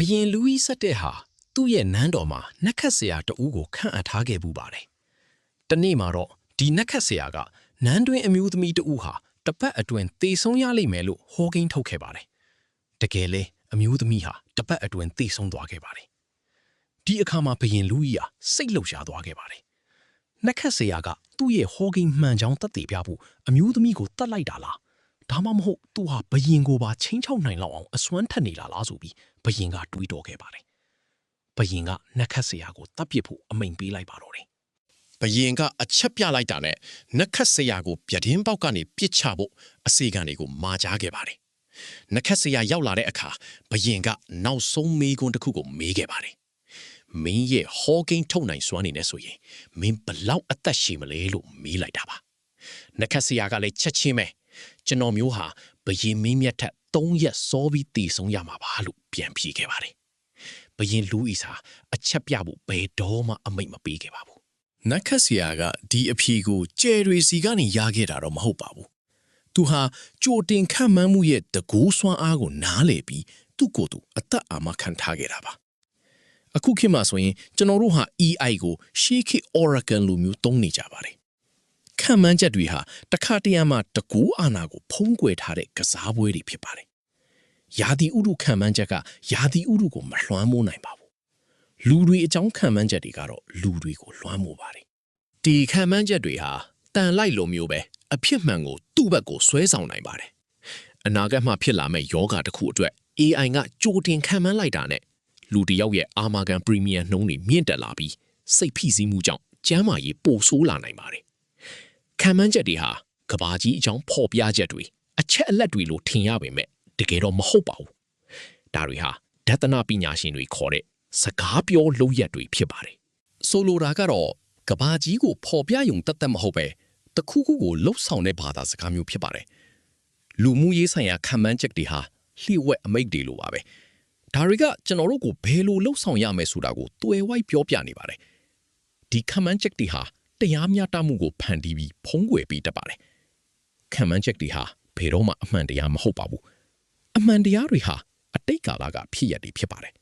ဘရင်လူးကြီး17ဟာသူ့ရဲ့နန်းတော်မှာနက်ခတ်ဆရာတဦးကိုခန့်အပ်ထားခဲ့ပူပါတယ်။တနေ့မှာတော့ဒီနက်ခတ်ဆရာကနန်းတွင်အမျိုးသမီးတဦးဟာတပတ်အတွင်းသေဆုံးရလိမ့်မယ်လို့ဟောကိန်းထုတ်ခဲ့ပါတယ်။တကယ်လဲအမျိုးသမီးဟာတပတ်အတွင်းသေဆုံးသွားခဲ့ပါတယ်။ဒီအခါမှာဘရင်လူးကြီးဟာစိတ်လှုပ်ရှားသွားခဲ့ပါတယ်။နက်ခတ်ဆရာကသူ့ရဲ့ဟောကိန်းမှန်ကြောင်းသက်သေပြဖို့အမျိုးသမီးကိုတတ်လိုက်တာလား။ဒါမှမဟုတ်သူဟာဘရင်ကိုပါချင်းချောက်နိုင်လောက်အောင်အစွမ်းထက်နေလားဆိုပြီးဘရင်ကတွေးတောခဲ့ပါတယ်။ဘရင်ကနက်ခတ်ဆရာကိုတပ်ပစ်ဖို့အမိန့်ပေးလိုက်ပါတော့တယ်ဘရင်ကအချက်ပြလိုက်တာနဲ့နက်ခတ်ဆရာကိုပြတင်းပေါက်ကနေပစ်ချဖို့အစီခံတွေကိုမာကြားခဲ့ပါတယ်။နက်ခတ်ဆရာရောက်လာတဲ့အခါဘရင်ကနောက်ဆုံးမေးခွန်းတစ်ခုကိုမေးခဲ့ပါတယ်။မင်းရဲ့ဟောကိန်းထုတ်နိုင်စွမ်းနေနဲ့ဆိုရင်မင်းဘလောက်အသက်ရှည်မလဲလို့မေးလိုက်တာပါ။နက်ခတ်ဆရာကလည်းချက်ချင်းပဲကျွန်တော်မျိုးဟာဘရင်မင်းမြတ်ထက်3ရက်စောပြီးတည်ဆုံးရမှာပါလို့ပြန်ဖြေခဲ့ပါတယ်။ဘရင်လူးဤစာအချက်ပြဖို့ဘယ်တော့မှအမိန့်မပေးခဲ့ပါဘူးနက်ခတ်ဆရာကဒီအဖြေကိုကျယ်တွေစီကနေရခဲ့တာတော့မဟုတ်ပါဘူး။သူဟာကြိုတင်ခန့်မှန်းမှုရဲ့တကူးစွမ်းအားကိုနားလည်ပြီးသူ့ကိုယ်သူအသက်အာမခံထားခဲ့တာပါ။အခုခေတ်မှာဆိုရင်ကျွန်တော်တို့ဟာ AI ကိုရှေးခေတ် Oracle လိုမျိုးသုံးနေကြပါတယ်။ခန့်မှန်းချက်တွေဟာတခါတရံမှာတကူးအာဏာကိုဖုံးကွယ်ထားတဲ့ကစားပွဲတွေဖြစ်ပါတယ်။ယာတီဥတုခန့်မှန်းချက်ကယာတီဥတုကိုမလွှမ်းမိုးနိုင်ပါဘူး။လူတွေအကြောင်းခံမှန်းချက်တွေကတော့လူတွေကိုလွှမ်းမိုးပါတယ်။ဒီခံမှန်းချက်တွေဟာတန်လိုက်လိုမျိုးပဲအဖြစ်မှန်ကိုသူ့ဘက်ကိုဆွဲဆောင်နိုင်ပါတယ်။အနာဂတ်မှာဖြစ်လာမယ့်ယောဂတစ်ခုအတွက် AI ကကြိုတင်ခံမှန်းလိုက်တာနဲ့လူတစ်ယောက်ရဲ့အာမခံပရီမီယံနှုန်းတွေမြင့်တက်လာပြီးစိတ်ဖိစီးမှုကြောင့်ကျန်းမာရေးပိုဆိုးလာနိုင်ပါတယ်။ခံမှန်းချက်တွေဟာကဘာကြီးအကြောင်းဖော်ပြချက်တွေအချက်အလက်တွေလို့ထင်ရပေမဲ့တကယ်တော့မဟုတ်ပါဘူး။ဒါတွေဟာဒသနပညာရှင်တွေခေါ်တဲ့စကားပြောလုပ်ရက်တွေဖြစ်ပါတယ်။ဆိုလိုတာကတော့ကဘာကြီးကိုဖော်ပြယုံတတ်မဟုတ်ပဲတခုခုကိုလှုပ်ဆောင်တဲ့ဘာသာစကားမျိုးဖြစ်ပါတယ်။လူမှုရေးဆိုင်ရာခံမှန်းချက်တွေဟာလျှို့ဝှက်အမိန့်တွေလိုပါပဲ။ဒါတွေကကျွန်တော်တို့ကိုဘယ်လိုလှုပ်ဆောင်ရမယ်ဆိုတာကိုတွယ်ဝိုက်ပြောပြနေပါတယ်။ဒီခံမှန်းချက်တွေဟာတရားမျှတမှုကိုဖန်တီးပြီးဖုံးကွယ်ပေးတတ်ပါတယ်။ခံမှန်းချက်တွေဟာဘယ်တော့မှအမှန်တရားမဟုတ်ပါဘူး။အမှန်တရားတွေဟာအတိတ်ကာလကဖြစ်ရတွေဖြစ်ပါတယ်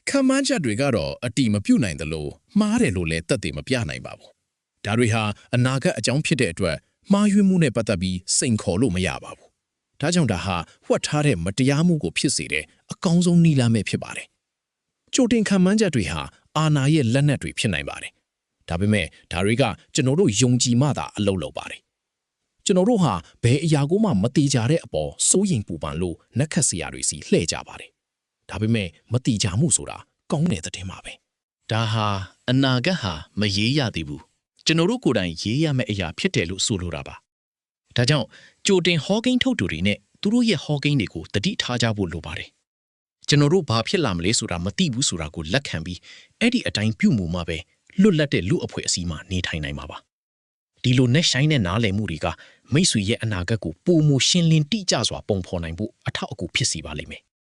ခမ်းမှန်းချက်တွေကတော့အတိမပြုတ်နိုင်သလိုမှားတယ်လို့လည်းသက်သေမပြနိုင်ပါဘူး။ဒါတွေဟာအနာဂတ်အကြောင်းဖြစ်တဲ့အတွက်မှားယွင်းမှုနဲ့ပတ်သက်ပြီးစိန်ခေါ်လို့မရပါဘူး။ဒါကြောင့်ဒါဟာဝှက်ထားတဲ့မတရားမှုကိုဖြစ်စေတဲ့အကောင်းဆုံးနည်းလမ်းပဲဖြစ်ပါတယ်။ကြိုတင်ခမ်းမှန်းချက်တွေဟာအာဏာရဲ့လက်နက်တွေဖြစ်နိုင်ပါတယ်။ဒါပေမဲ့ဒါတွေကကျွန်တော်တို့ယုံကြည်မှသာအလုပ်လုပ်ပါတယ်။ကျွန်တော်တို့ဟာဘယ်အရာကိုမှမတိကြတဲ့အပေါ်စိုးရိမ်ပူပန်လို့နက်ခတ်စရာတွေစီလှည့်ကြပါတယ်။ဒါပေမဲ့မတိကြမှုဆိုတာကောင်းတဲ့သတင်းပါပဲ။ဒါဟာအနာဂတ်ဟာမရေးရသေးဘူး။ကျွန်တော်တို့ကိုယ်တိုင်ရေးရမယ့်အရာဖြစ်တယ်လို့ဆိုလိုတာပါ။ဒါကြောင့်ကြိုတင်ဟောကိန်းထုတ်သူတွေနဲ့သူတို့ရဲ့ဟောကိန်းတွေကိုတတိထားကြဖို့လိုပါတယ်။ကျွန်တော်တို့ဘာဖြစ်လာမလဲဆိုတာမသိဘူးဆိုတာကိုလက်ခံပြီးအဲ့ဒီအတိုင်းပြုမှုမှပဲလွတ်လပ်တဲ့လူအဖွဲ့အစည်းမှနေထိုင်နိုင်မှာပါ။ဒီလိုနဲ့ဆိုင်တဲ့နားလည်မှုတွေကမိတ်ဆွေရဲ့အနာဂတ်ကိုပုံမရှင်းလင်းတိကျစွာပုံဖော်နိုင်ဖို့အထောက်အကူဖြစ်စီပါလိမ့်မယ်